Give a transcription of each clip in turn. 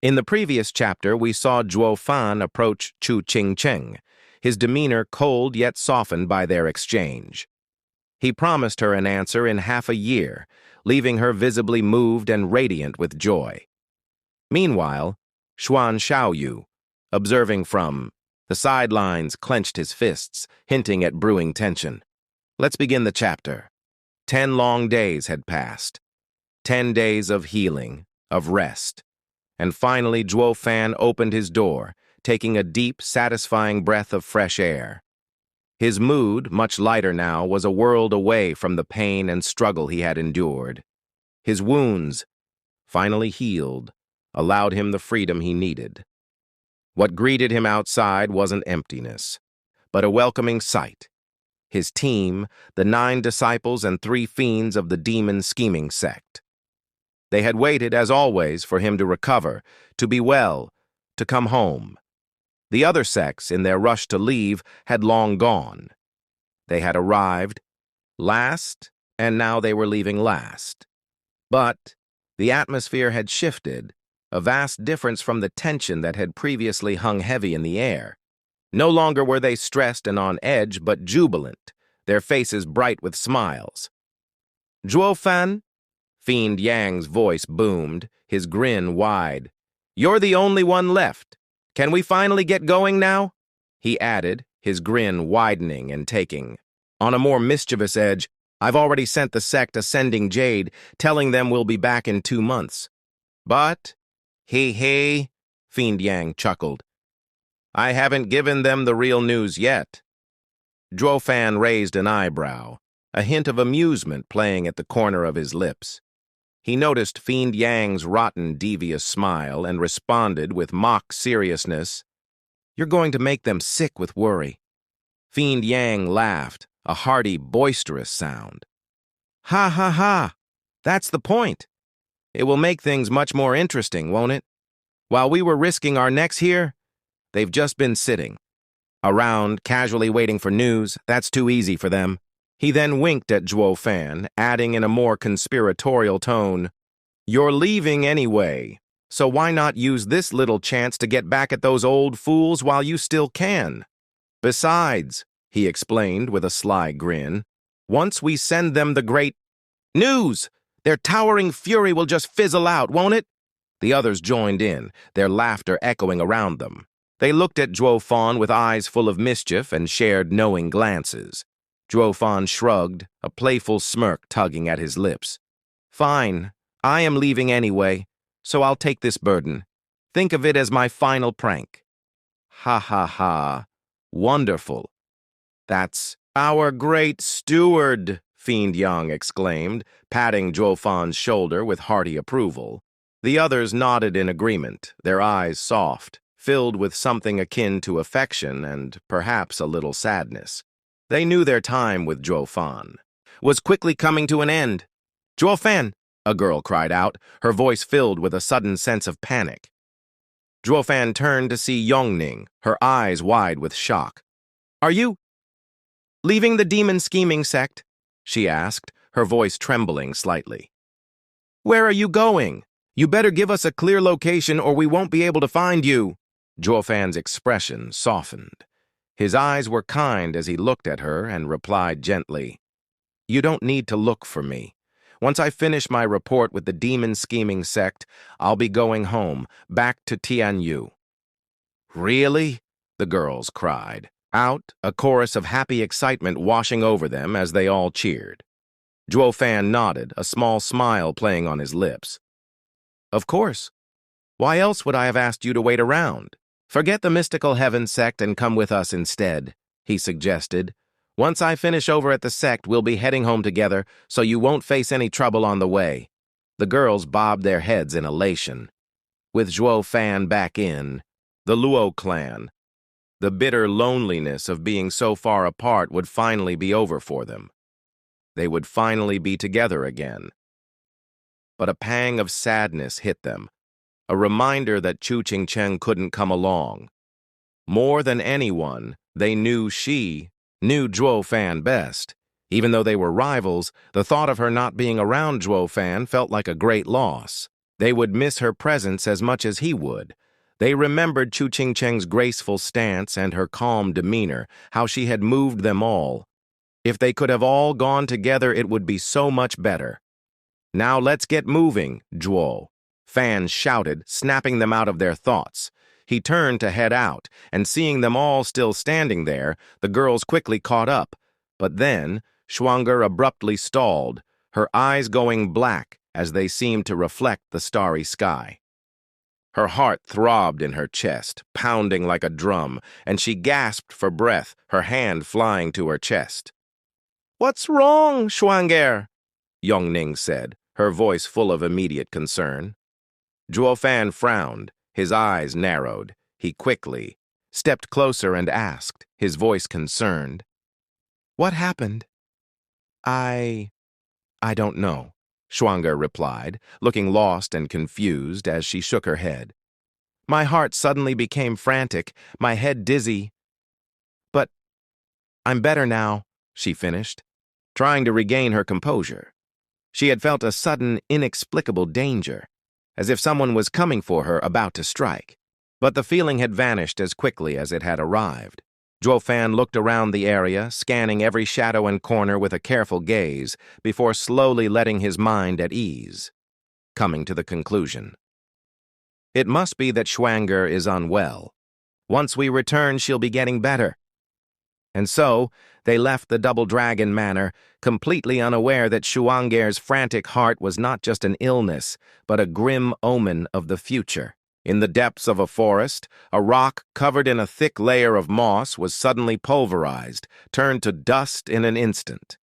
In the previous chapter, we saw Zhuo Fan approach Chu Qingcheng, his demeanor cold yet softened by their exchange. He promised her an answer in half a year, leaving her visibly moved and radiant with joy. Meanwhile, Xuan Xiaoyu, observing from the sidelines, clenched his fists, hinting at brewing tension. Let's begin the chapter. 10 long days had passed. 10 days of healing, of rest. And finally, Zhuo Fan opened his door, taking a deep, satisfying breath of fresh air. His mood, much lighter now, was a world away from the pain and struggle he had endured. His wounds, finally healed, allowed him the freedom he needed. What greeted him outside wasn't emptiness, but a welcoming sight. His team, the 9 disciples and 3 fiends of the demon scheming sect. They had waited, as always, for him to recover, to be well, to come home. The other sects, in their rush to leave, had long gone. They had arrived last, and now they were leaving last. But the atmosphere had shifted, a vast difference from the tension that had previously hung heavy in the air. No longer were they stressed and on edge, but jubilant, their faces bright with smiles. "Zhuo Fan?" Fiend Yang's voice boomed, his grin wide. "You're the only one left. Can we finally get going now?" He added, his grin widening and taking. On a more mischievous edge, "I've already sent the sect a sending jade, telling them we'll be back in 2 months. But, he, Fiend Yang chuckled. "I haven't given them the real news yet." Zhuo Fan raised an eyebrow, a hint of amusement playing at the corner of his lips. He noticed Fiend Yang's rotten, devious smile and responded with mock seriousness, "You're going to make them sick with worry." Fiend Yang laughed, a hearty, boisterous sound. "Ha ha ha! That's the point. It will make things much more interesting, won't it? While we were risking our necks here, they've just been sitting around, casually waiting for news. That's too easy for them." He then winked at Zhuo Fan, adding in a more conspiratorial tone, "You're leaving anyway, so why not use this little chance to get back at those old fools while you still can? Besides," he explained with a sly grin, "once we send them the great news, their towering fury will just fizzle out, won't it?" The others joined in, their laughter echoing around them. They looked at Zhuo Fan with eyes full of mischief and shared knowing glances. Zhuo Fan shrugged, a playful smirk tugging at his lips. "Fine, I am leaving anyway, so I'll take this burden. Think of it as my final prank." "Ha ha ha. Wonderful. That's our great steward," Fiend Yang exclaimed, patting Zhuo Fan's shoulder with hearty approval. The others nodded in agreement, their eyes soft, filled with something akin to affection and perhaps a little sadness. They knew their time with Zhuo Fan was quickly coming to an end. "Zhuo Fan!" a girl cried out, her voice filled with a sudden sense of panic. Zhuo Fan turned to see Yongning, her eyes wide with shock. "Are you leaving the demon scheming sect?" she asked, her voice trembling slightly. "Where are you going? You better give us a clear location or we won't be able to find you." Zhuo Fan's expression softened. His eyes were kind as he looked at her and replied gently, "You don't need to look for me. Once I finish my report with the demon scheming sect, I'll be going home, back to Tianyu." "Really?" the girls cried, out, a chorus of happy excitement washing over them as they all cheered. Zhuo Fan nodded, a small smile playing on his lips. "Of course. Why else would I have asked you to wait around? Forget the mystical heaven sect and come with us instead," he suggested. "Once I finish over at the sect, we'll be heading home together, so you won't face any trouble on the way." The girls bobbed their heads in elation. With Zhuo Fan back in, the Luo clan, the bitter loneliness of being so far apart would finally be over for them. They would finally be together again. But a pang of sadness hit them, a reminder that Chu Qingcheng couldn't come along. More than anyone, they knew she knew Zhuo Fan best. Even though they were rivals, the thought of her not being around Zhuo Fan felt like a great loss. They would miss her presence as much as he would. They remembered Chu Qingcheng's graceful stance and her calm demeanor, how she had moved them all. If they could have all gone together, it would be so much better. "Now let's get moving, Zhuo," Fan shouted, snapping them out of their thoughts. He turned to head out, and seeing them all still standing there, the girls quickly caught up. But then, Schwanger abruptly stalled, her eyes going black as they seemed to reflect the starry sky. Her heart throbbed in her chest, pounding like a drum, and she gasped for breath, her hand flying to her chest. "What's wrong, Schwanger?" Yongning said, her voice full of immediate concern. Zhuo Fan frowned, his eyes narrowed. He quickly stepped closer and asked, his voice concerned, "What happened?" I don't know," Schwanger replied, looking lost and confused as she shook her head. "My heart suddenly became frantic, my head dizzy. But I'm better now," she finished, trying to regain her composure. She had felt a sudden, inexplicable danger, as if someone was coming for her, about to strike. But the feeling had vanished as quickly as it had arrived. Zhuo Fan looked around the area, scanning every shadow and corner with a careful gaze, before slowly letting his mind at ease, coming to the conclusion. "It must be that Schwanger is unwell. Once we return, she'll be getting better." And so, they left the Double Dragon Manor, completely unaware that Schwanger's frantic heart was not just an illness, but a grim omen of the future. In the depths of a forest, a rock covered in a thick layer of moss was suddenly pulverized, turned to dust in an instant.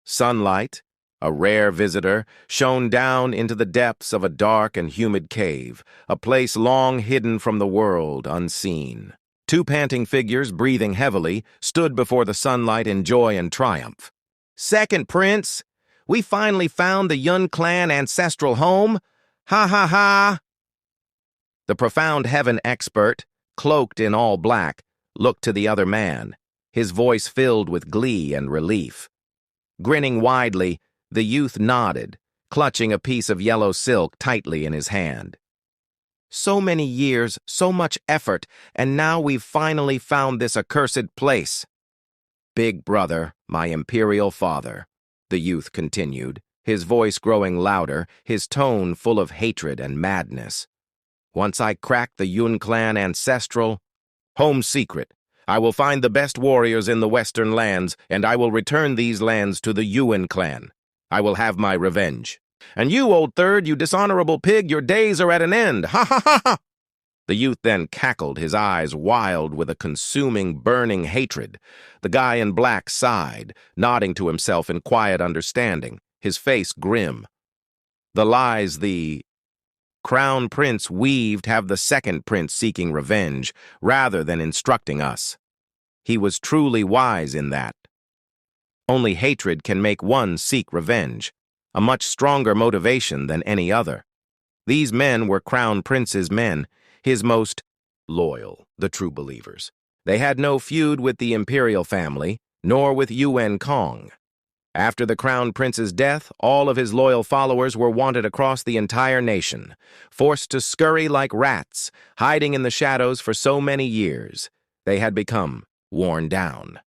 Sunlight, a rare visitor, shone down into the depths of a dark and humid cave, a place long hidden from the world, unseen. Two panting figures, breathing heavily, stood before the sunlight in joy and triumph. "Second Prince, we finally found the Yun clan ancestral home. Ha ha ha!" The profound heaven expert, cloaked in all black, looked to the other man, his voice filled with glee and relief. Grinning widely, the youth nodded, clutching a piece of yellow silk tightly in his hand. "So many years, so much effort, and now we've finally found this accursed place." "Big brother, my imperial father," the youth continued, his voice growing louder, his tone full of hatred and madness. "Once I crack the Yun clan ancestral home secret, I will find the best warriors in the western lands, and I will return these lands to the Yuan clan. I will have my revenge. And you, old third, you dishonorable pig, your days are at an end. Ha ha ha ha!" The youth then cackled, his eyes wild with a consuming, burning hatred. The guy in black sighed, nodding to himself in quiet understanding, his face grim. The lies the Crown Prince weaved have the second prince seeking revenge, rather than instructing us. He was truly wise in that. Only hatred can make one seek revenge, a much stronger motivation than any other. These men were Crown Prince's men, his most loyal, the true believers. They had no feud with the imperial family, nor with Yuan Kong. After the Crown Prince's death, all of his loyal followers were wanted across the entire nation, forced to scurry like rats, hiding in the shadows for so many years. They had become worn down.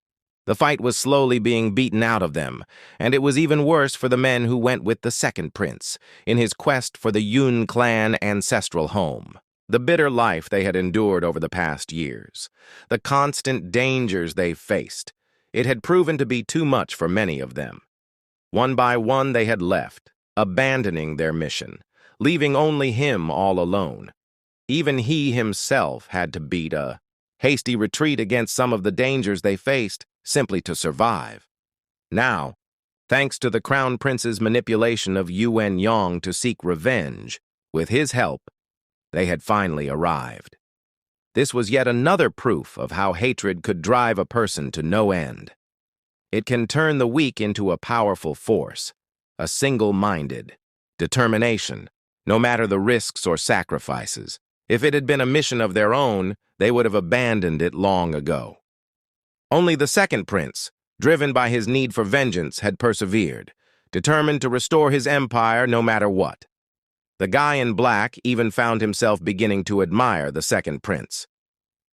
The fight was slowly being beaten out of them, and it was even worse for the men who went with the second prince, in his quest for the Yun clan ancestral home. The bitter life they had endured over the past years, the constant dangers they faced, it had proven to be too much for many of them. One by one they had left, abandoning their mission, leaving only him all alone. Even he himself had to beat a hasty retreat against some of the dangers they faced, simply to survive. Now, thanks to the Crown Prince's manipulation of Yuan Yang to seek revenge, with his help, they had finally arrived. This was yet another proof of how hatred could drive a person to no end. It can turn the weak into a powerful force, a single-minded determination, no matter the risks or sacrifices. If it had been a mission of their own, they would have abandoned it long ago. Only the second prince, driven by his need for vengeance, had persevered, determined to restore his empire no matter what. The guy in black even found himself beginning to admire the second prince,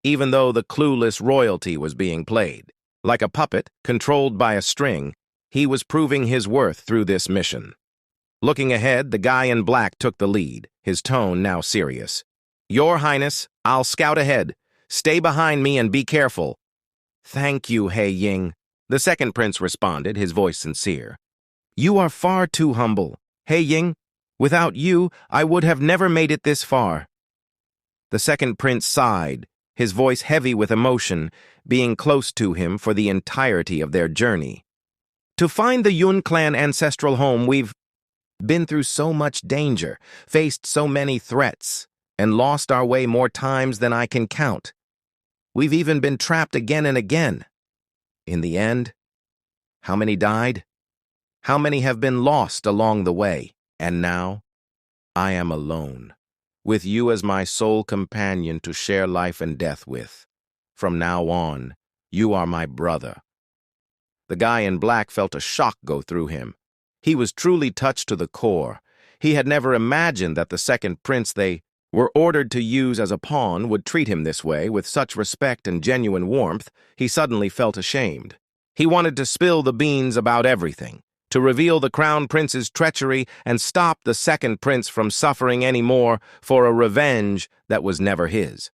even though the clueless royalty was being played. Like a puppet, controlled by a string, he was proving his worth through this mission. Looking ahead, the guy in black took the lead, his tone now serious. "Your Highness, I'll scout ahead. Stay behind me and be careful." "Thank you, He Ying," the second prince responded, his voice sincere. "You are far too humble. He Ying, without you, I would have never made it this far." The second prince sighed, his voice heavy with emotion, being close to him for the entirety of their journey. "To find the Yun clan ancestral home, we've been through so much danger, faced so many threats, and lost our way more times than I can count. We've even been trapped again and again. In the end, how many died? How many have been lost along the way? And now, I am alone, with you as my sole companion to share life and death with. From now on, you are my brother." The guy in black felt a shock go through him. He was truly touched to the core. He had never imagined that the second prince they were ordered to use as a pawn would treat him this way with such respect and genuine warmth. He suddenly felt ashamed. He wanted to spill the beans about everything, to reveal the crown prince's treachery and stop the second prince from suffering any more for a revenge that was never his.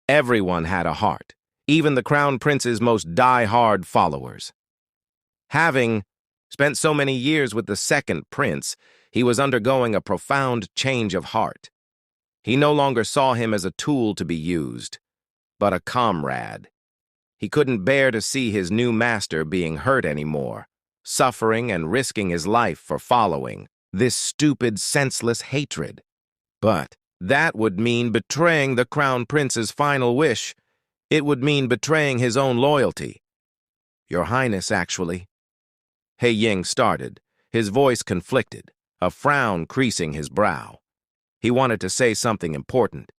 Everyone had a heart, even the crown prince's most die-hard followers. Having spent so many years with the second prince, he was undergoing a profound change of heart. He no longer saw him as a tool to be used, but a comrade. He couldn't bear to see his new master being hurt anymore, suffering and risking his life for following this stupid, senseless hatred. But that would mean betraying the crown prince's final wish. It would mean betraying his own loyalty. "Your Highness, actually." He Ying started, his voice conflicted, a frown creasing his brow. He wanted to say something important.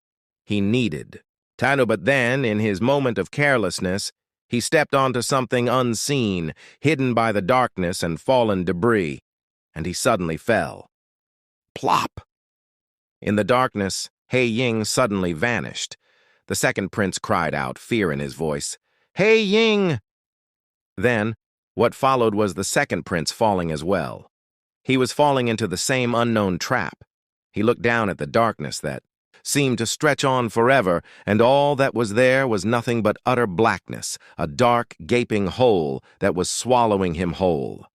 He needed Tano, but then, in his moment of carelessness, he stepped onto something unseen, hidden by the darkness and fallen debris, and he suddenly fell. Plop! In the darkness, He Ying suddenly vanished. The second prince cried out, fear in his voice. "He Ying!" Then, what followed was the second prince falling as well. He was falling into the same unknown trap. He looked down at the darkness that seemed to stretch on forever, and all that was there was nothing but utter blackness, a dark, gaping hole that was swallowing him whole.